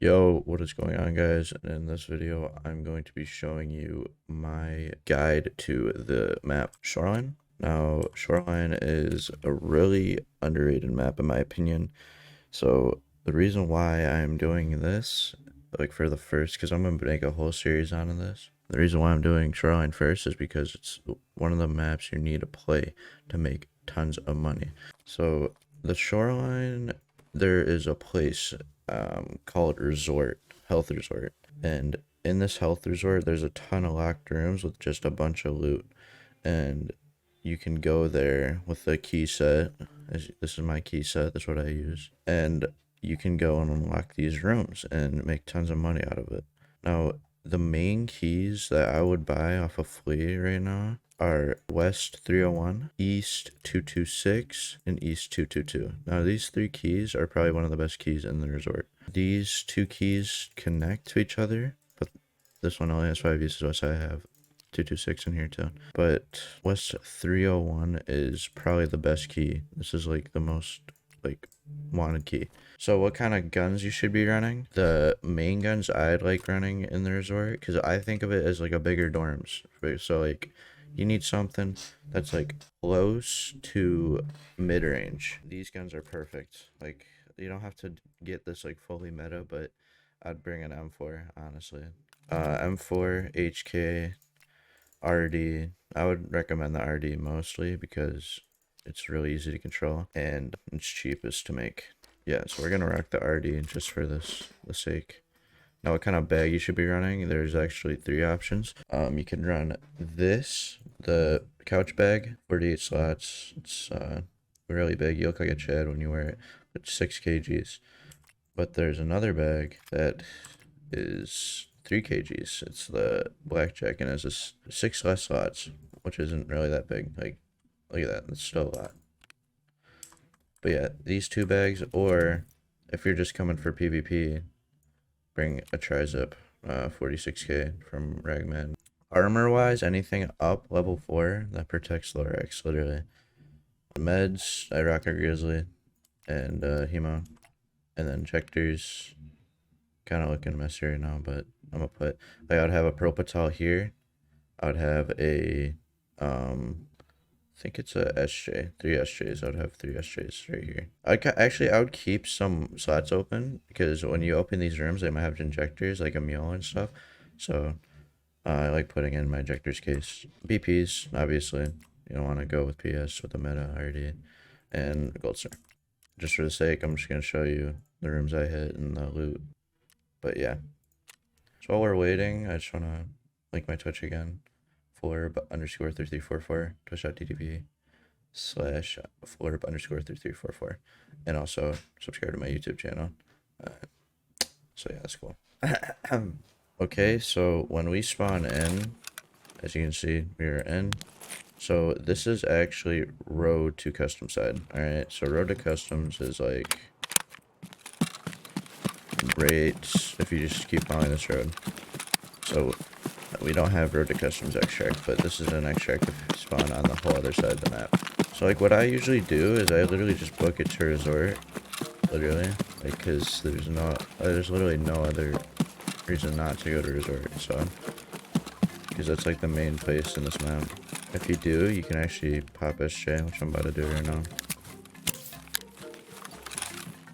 Yo, what is going on, guys? And in this video, I'm going to be showing you my guide to the map Shoreline. Now, Shoreline is a really underrated map in my opinion. So the reason why I'm doing this, like for the first, because I'm going to make a whole series on this. The reason why I'm doing Shoreline first is because it's one of the maps you need to play to make tons of money. So the Shoreline, there is a place called Health Resort. And in this health resort, there's a ton of locked rooms with just a bunch of loot. And you can go there with a key set. This is my key set, that's what I use. And you can go and unlock these rooms and make tons of money out of it. Now, the main keys that I would buy off of Flea right now are West 301, East 226, and East 222. Now, these three keys are probably one of the best keys in the resort. These two keys connect to each other, but this one only has 5 uses, so I have 226 in here too. But West 301 is probably the best key. This is like the most wanted key. So what kind of guns you should be running? The main guns I'd like running in the resort, because I think of it as like a bigger dorms. So like you need something that's like close to mid-range. These guns are perfect. Like you don't have to get this like fully meta, but I'd bring an M4 honestly. M4, HK, RD. I would recommend the RD mostly because it's really easy to control and it's cheapest to make. Yeah, so we're gonna rock the RD just for the sake. Now, what kind of bag you should be running? There's actually 3 options. You can run this, the couch bag, 48 slots. It's really big. You look like a Chad when you wear it. It's 6 kgs. But there's another bag that is 3 kgs. It's the blackjack and it has 6 less slots, which isn't really that big. Like, look at that. That's still a lot. But yeah, these 2 bags, or if you're just coming for PvP, bring a Tri-Zip 46k from Ragman. Armor wise, anything up level 4 that protects Lorax, literally. Meds, I rock a Grizzly and Hemo. And then injectors, kind of looking messy right now, but I'm gonna put, like, I would have a Propatal here. I would have a I think it's a SJ, 3 SJs. I would have 3 SJs right here. I would keep some slots open because when you open these rooms, they might have injectors like a mule and stuff. So I like putting in my injectors case. BPs, obviously. You don't want to go with PS with a meta already. And gold star. Just for the sake, I'm just going to show you the rooms I hit and the loot. But yeah. So while we're waiting, I just want to link my Twitch again. Florb_3344, twitch.tv/Florb_3344, and also subscribe to my YouTube channel. So yeah, that's cool. Okay, so when we spawn in, as you can see, we are in. So this is actually road to custom side. Alright, so road to customs is like great if you just keep following this road. So we don't have road to customs extract, but this is an extract if you spawn on the whole other side of the map. So like what I usually do is I literally just book it to resort, literally, like because there's literally no other reason not to go to resort. So because that's like the main place in this map. If you do, you can actually pop SJ, which I'm about to do right now.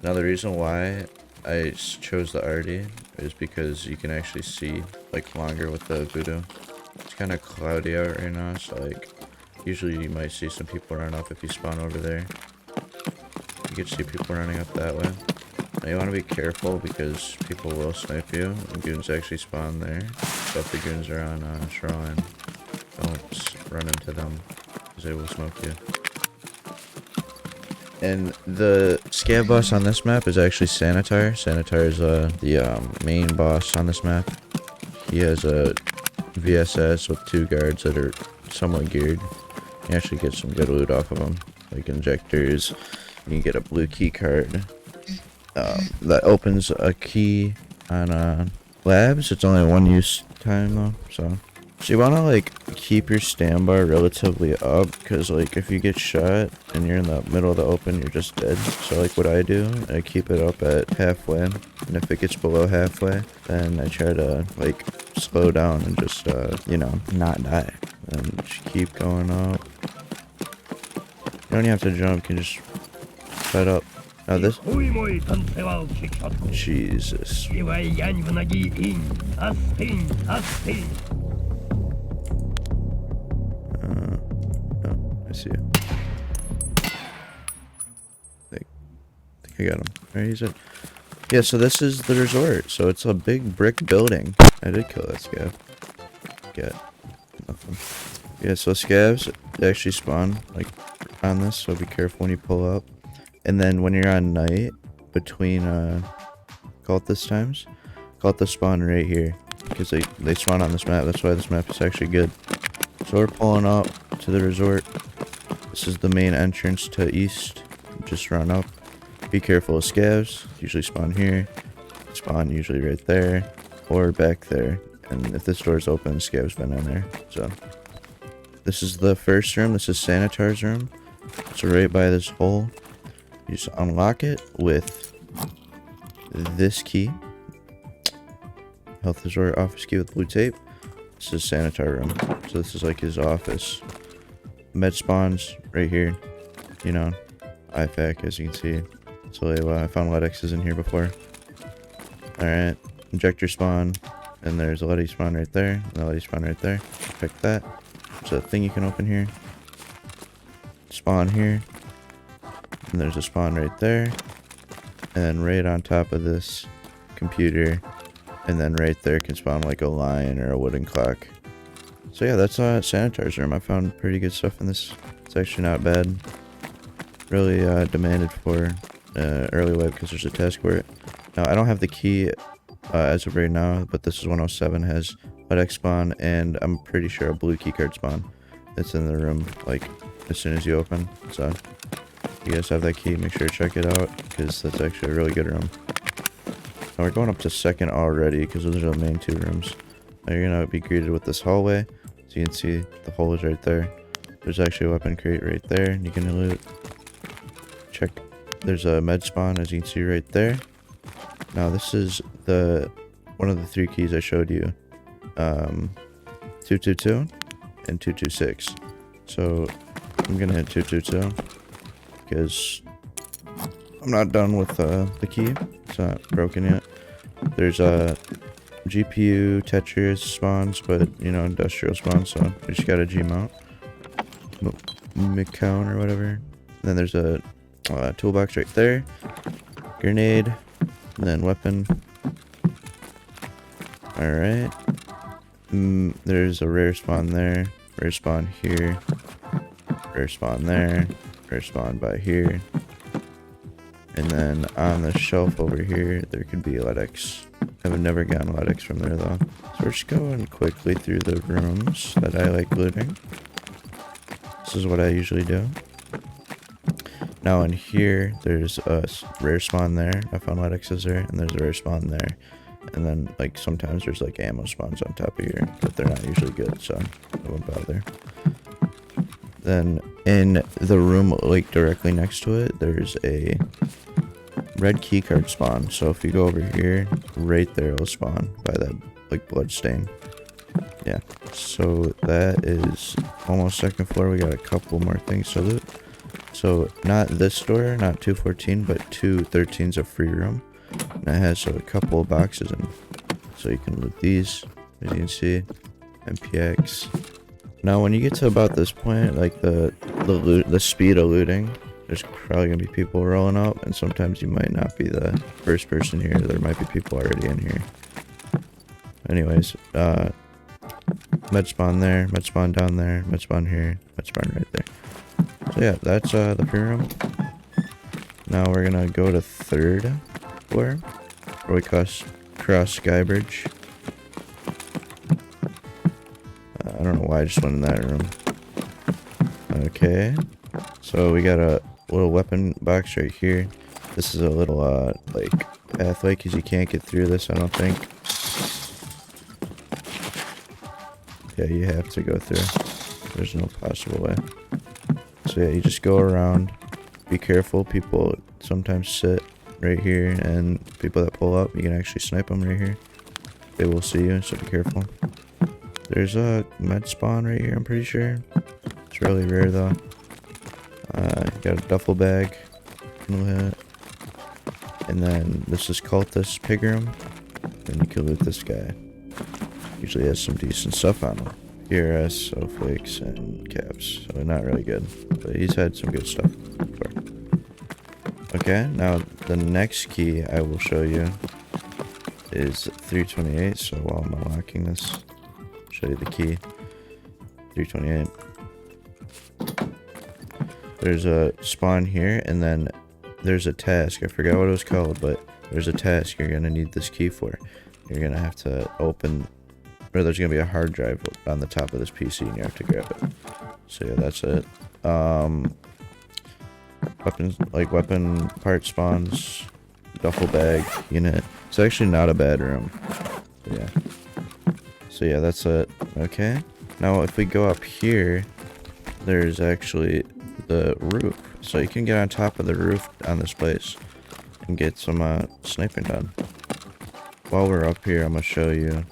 Now the reason why I chose the RD is because you can actually see like longer with the voodoo. It's kind of cloudy out right now, so like usually you might see some people run up if you spawn over there. You can see people running up that way. Now you want to be careful because people will snipe you and goons actually spawn there. So if the goons are on Shoreline, don't run into them because they will smoke you. And the scav boss on this map is actually Sanitar. Sanitar is the main boss on this map. He has a VSS with 2 guards that are somewhat geared. You actually get some good loot off of them, like injectors. You can get a blue key card that opens a key on labs. It's only 1 use time though, so So you want to like keep your stand bar relatively up, because like if you get shot and you're in the middle of the open, you're just dead. So like what I do, I keep it up at halfway, and if it gets below halfway, then I try to like slow down and just you know, not die, and just keep going up. You don't even have to jump, you can just fight up. Now this, Jesus. Oh, I see it. I think I got him. Alright, he's in. Yeah, so this is the resort. So it's a big brick building. I did kill that scav. Get nothing. Yeah, so scavs, they actually spawn like on this, so be careful when you pull up. And then when you're on night, between cultist times, cultists spawn right here, because they spawn on this map. That's why this map is actually good. So we're pulling up to the resort. This is the main entrance to east. Just run up. Be careful of scavs. Usually spawn here. Spawn usually right there or back there. And if this door is open, scavs been in there. So this is the first room. This is Sanitar's room. So right by this hole, you just unlock it with this key. Health resort office key with blue tape. This is Sanitar room. So this is like his office. Med spawns right here. You know, IFAC, as you can see. So I found lead X's in here before. Alright, injector spawn. And there's a Letty spawn right there. And a Letty spawn right there. Check that. There's a thing you can open here. Spawn here. And there's a spawn right there. And right on top of this computer. And then right there can spawn like a lion or a wooden clock. So yeah, that's Sanitar's room. I found pretty good stuff in this. It's actually not bad. Really demanded for early wave because there's a task for it. Now I don't have the key as of right now, but this is 107 has LEDX spawn, and I'm pretty sure a blue keycard spawn. It's in the room like as soon as you open. So if you guys have that key, make sure to check it out because that's actually a really good room. Now we're going up to second already because those are the main two rooms. Now you're gonna be greeted with this hallway. So you can see the hole is right there. There's actually a weapon crate right there. You can loot. Check. There's a med spawn, as you can see right there. Now this is one of the three keys I showed you. 222 and 226. So I'm gonna hit 222 because I'm not done with the key. It's not broken yet. There's a GPU Tetris spawns, but you know, industrial spawns, so we just got a G mount. McCown or whatever. And then there's a toolbox right there. Grenade. And then weapon. Alright. There's a rare spawn there. Rare spawn here. Rare spawn there. Rare spawn by here. And then on the shelf over here, there could be LEDX. I've never gotten LEDX from there though. So we're just going quickly through the rooms that I like looting. This is what I usually do. Now in here, there's a rare spawn there. I found LEDX's there, and there's a rare spawn there. And then like sometimes there's like ammo spawns on top of here, but they're not usually good, so I won't bother. Then in the room like directly next to it, there's a red keycard spawn. So if you go over here, right there it'll spawn by that like blood stain. Yeah, so that is almost second floor. We got a couple more things to loot. So not this door, not 214, but 213's a free room. And it has a couple of boxes in. So you can loot these, as you can see. MPX. Now when you get to about this point, like the speed of looting, there's probably gonna be people rolling up, and sometimes you might not be the first person here. There might be people already in here. Anyways, med spawn there, med spawn down there, med spawn here, med spawn right there. So yeah, that's the free room. Now we're gonna go to third floor, where we cross Sky Bridge. I don't know why I just went in that room. Okay, so we got a little weapon box right here. This is a little like pathway because you can't get through this, I don't think. Yeah, you have to go through. There's no possible way. So yeah, you just go around. Be careful. People sometimes sit right here, and people that pull up, you can actually snipe them right here. They will see you, so be careful. There's a med spawn right here, I'm pretty sure. It's really rare though. Got a duffel bag. And then this is cultist pig room. Then you can loot this guy. Usually has some decent stuff on him. PRS, snowflakes, and caps. So not really good. But he's had some good stuff before. Okay, now the next key I will show you is 328. So while I'm unlocking this, I'll show you the key. 328. There's a spawn here, and then there's a task. I forgot what it was called, but there's a task you're gonna need this key for. You're gonna have to open, or there's gonna be a hard drive on the top of this PC, and you have to grab it. So yeah, that's it. Weapons, like weapon part spawns, duffel bag, unit. It's actually not a bad room. So yeah, that's it. Okay. Now if we go up here, there's actually the roof. So you can get on top of the roof on this place and get some sniping done. While we're up here, I'm gonna show you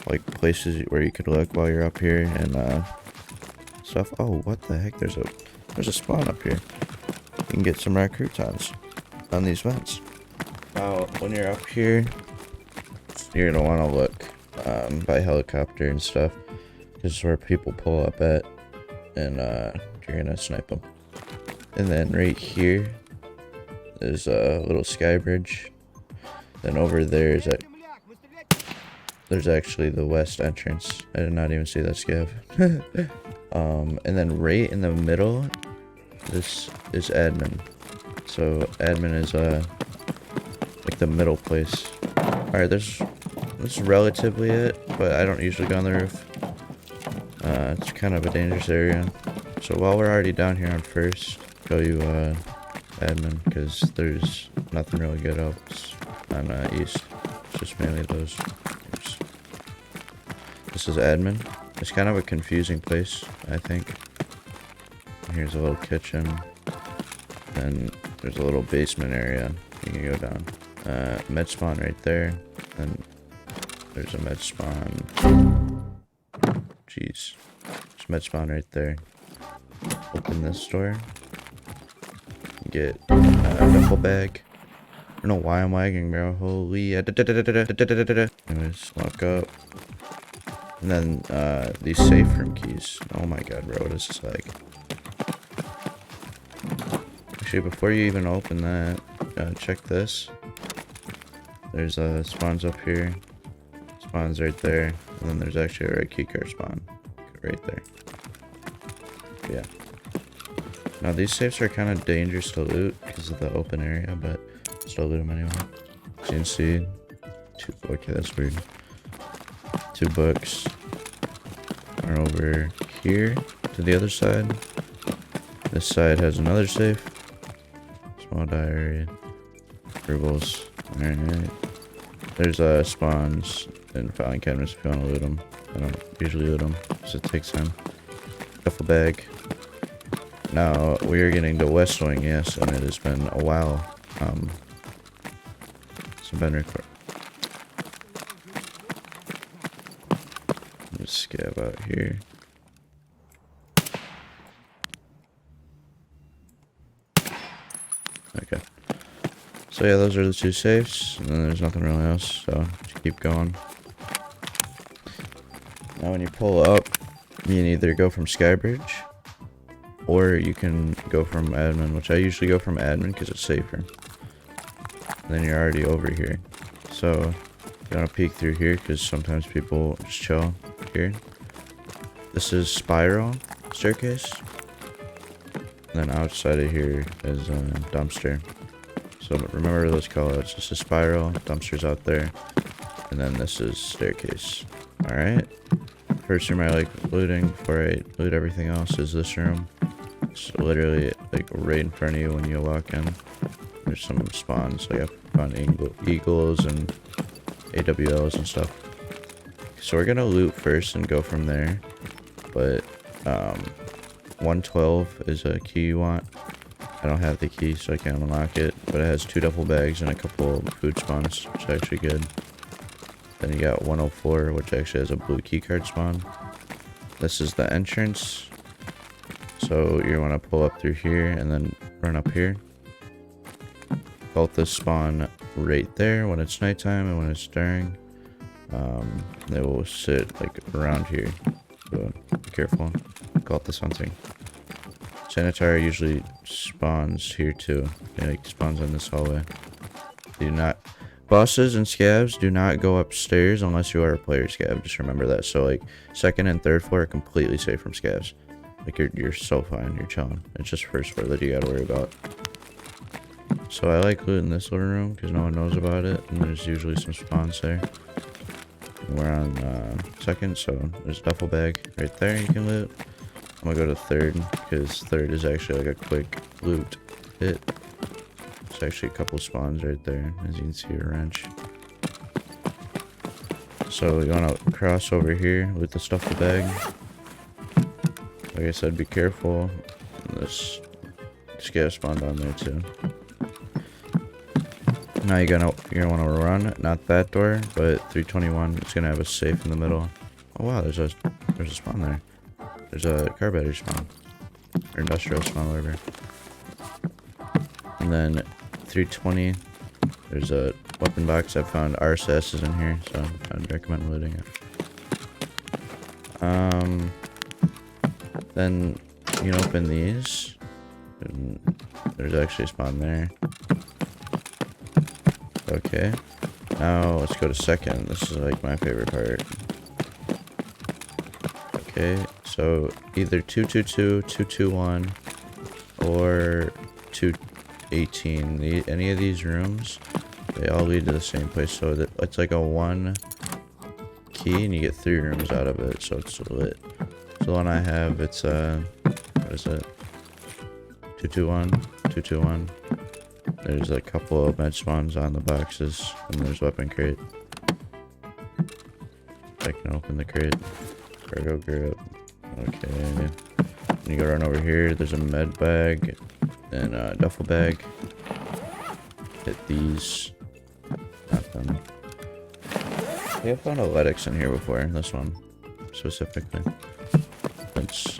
like places where you could look while you're up here and stuff. Oh, what the heck? There's a spawn up here. You can get some recruitons on these vents. Now, when you're up here, you're gonna want to look by helicopter and stuff. This is where people pull up at, and you're gonna snipe them. And then right here, there's a little sky bridge. Then over there is there's actually the west entrance. I did not even see that scav. And then right in the middle, this is admin. So admin is like the middle place. Alright, this is relatively it, but I don't usually go on the roof. It's kind of a dangerous area. So while we're already down here on first, show you admin, because there's nothing really good else on east. It's just mainly those. Oops. This is admin. It's kind of a confusing place, I think. Here's a little kitchen. Then there's a little basement area. You can go down. Med spawn right there. And there's a med spawn. Jeez. There's med spawn right there. Open this door. Get a duffel bag. I don't know why I'm lagging, bro. Holy. Anyways, lock up. And then these safe room keys. Oh my god, bro. What is this like? Actually, before you even open that, check this. There's spawns up here. Spawns right there. And then there's actually a red keycard spawn. Right there. Yeah. Now these safes are kind of dangerous to loot because of the open area, but still loot them anyway. As you can see, okay, that's weird. 2 books are over here to the other side. This side has another safe. Small diary. Rubles. Alright. There's spawns and filing cabinets if you want to loot them. I don't usually loot them because it takes time. Duffel bag. Now we are getting to West Wing, yes, and it has been a while. It's been recorded. Let's scav out here. Okay. So yeah, those are the 2 safes, and then there's nothing really else, so just keep going. Now when you pull up, you can either go from Skybridge, or you can go from admin, which I usually go from admin because it's safer. And then you're already over here. So you want to peek through here because sometimes people just chill here. This is spiral staircase. And then outside of here is a dumpster. So remember those callouts. This is spiral, dumpsters out there, and then this is staircase. Alright. First room I like looting before I loot everything else is this room. It's literally like right in front of you when you walk in. There's some spawns, like I found eagles and AWLs and stuff. So we're gonna loot first and go from there. But 112 is a key you want. I don't have the key, so I can't unlock it. But it has 2 duffel bags and a couple food spawns, which is actually good. Then you got 104, which actually has a blue key card spawn. This is the entrance. So you want to pull up through here and then run up here. Both spawn right there when it's nighttime and when it's during. They will sit like around here, so be careful. Cultist hunting. Sanitary usually spawns here too. It like spawns in this hallway. Do not. Bosses and scavs do not go upstairs unless you are a player scav. Just remember that. So like 2nd and 3rd floor are completely safe from scavs. Like you're so fine. You're chilling. It's just 1st floor that you gotta worry about. So I like looting this little room because no one knows about it, and there's usually some spawns there. We're on 2nd, so there's a duffel bag right there you can loot. I'm gonna go to 3rd because 3rd is actually like a quick loot hit. There's actually a couple spawns right there, as you can see, a wrench. So you wanna cross over here, loot the duffel bag. Like I said, be careful. This scav spawn down there too. Now you're gonna want to run, not that door, but 321. It's gonna have a safe in the middle. Oh wow, there's a spawn there. There's a car battery spawn, or industrial spawn, whatever. And then 320. There's a weapon box. I found RSS's in here, so I'd recommend looting it. Then you can open these. And there's actually a spawn there. Okay, now let's go to 2nd. This is like my favorite part. Okay, so either 222, 221, or 218. Any of these rooms, they all lead to the same place. So that it's like a 1 key, and you get 3 rooms out of it. So it's lit. So the one I have, it's what is it? 221, 221. There's a couple of med spawns on the boxes, and there's weapon crate. I can open the crate. Cargo grip. Okay. And you go run over here. There's a med bag and a duffel bag. Hit these. Nothing. We have found athletics in here before. This one specifically. That's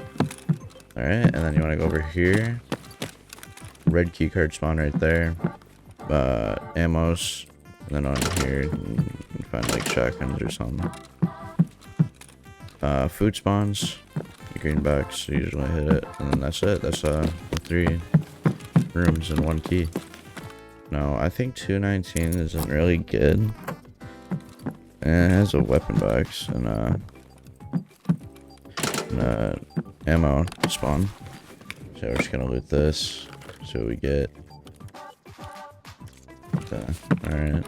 alright. And then you want to go over here. Red keycard spawn right there. Ammos. And then on here, you can find like shotguns or something. Food spawns. The green box, usually hit it. And then that's it. That's the 3 rooms and 1 key. No, I think 219 isn't really good. And it has a weapon box and ammo spawn. So we're just gonna loot this. See what we get. Alright.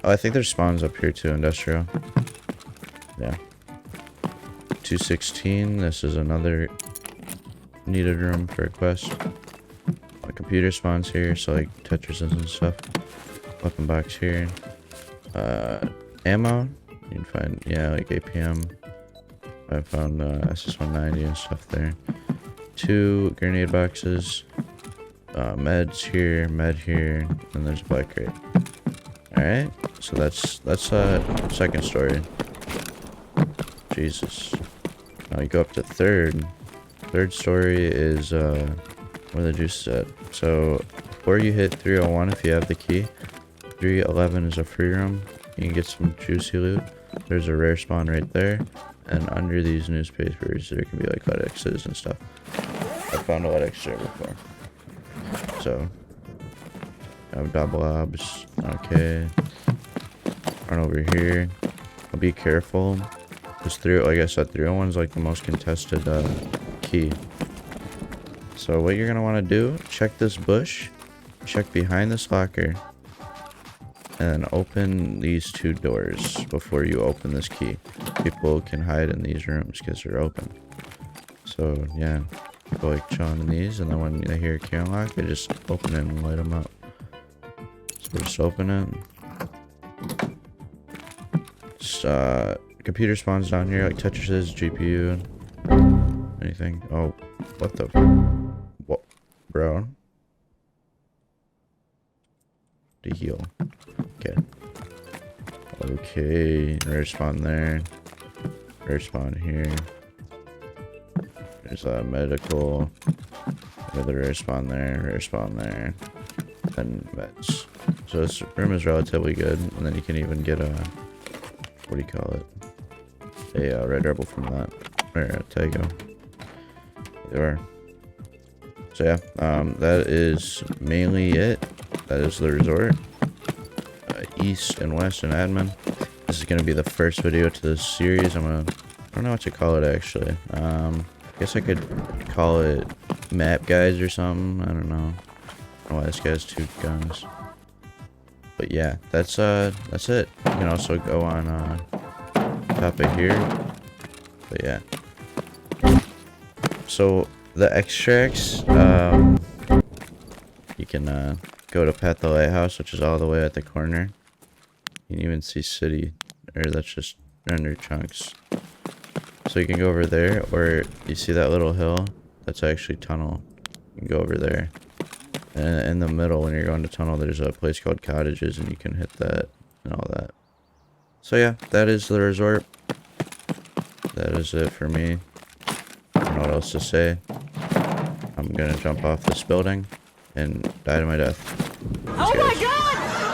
Oh, I think there's spawns up here too, industrial. Yeah. 216, this is another needed room for a quest. Computer spawns here, so like Tetrises and stuff. Weapon box here. Ammo, you can find, yeah, like APM. I found SS190 and stuff there. 2 grenade boxes. Meds here, med here, and there's a black crate. Alright, so that's 2nd story. Jesus. Now you go up to 3rd. 3rd story is where the juice is at. So before you hit 301, if you have the key, 311 is a free room. You can get some juicy loot. There's a rare spawn right there, and under these newspapers there can be like LEDXs and stuff. I found a LEDX there before. So I have double obs. Okay, run over here. I'll be careful. This like I said, 301 is like the most contested key. So what you're gonna want to do, check this bush, check behind this locker, and open these 2 doors before you open this key. People can hide in these rooms because they're open. So yeah, people like chilling in these, and then when they hear a key unlock, they just open it and light them up. So just open it. Just computer spawns down here, like touches GPU, anything. Oh, what the? What, bro? To heal. Okay. Okay. Rare spawn there. Rare spawn here. There's a medical. Another rare spawn there. Rare spawn there. Then vets. So this room is relatively good, and then you can even get a, what do you call it? A red rebel from that, or a Tago. Either. So yeah, that is mainly it. That is the resort. East and west and admin. This is gonna be the first video to this series. I don't know what to call it actually. I guess I could call it map guys or something. I don't know. I don't know why this guy has 2 guns. But yeah, that's it. You can also go on top of here. But yeah. So the extracts, you can go to Pat the Lighthouse, which is all the way at the corner. You can even see city, or that's just render chunks. So you can go over there, or you see that little hill? That's actually tunnel. You can go over there. And in the middle, when you're going to tunnel, there's a place called cottages, and you can hit that and all that. So yeah, that is the resort. That is it for me. I don't know what else to say. I'm gonna jump off this building and die to my death. Oh my god!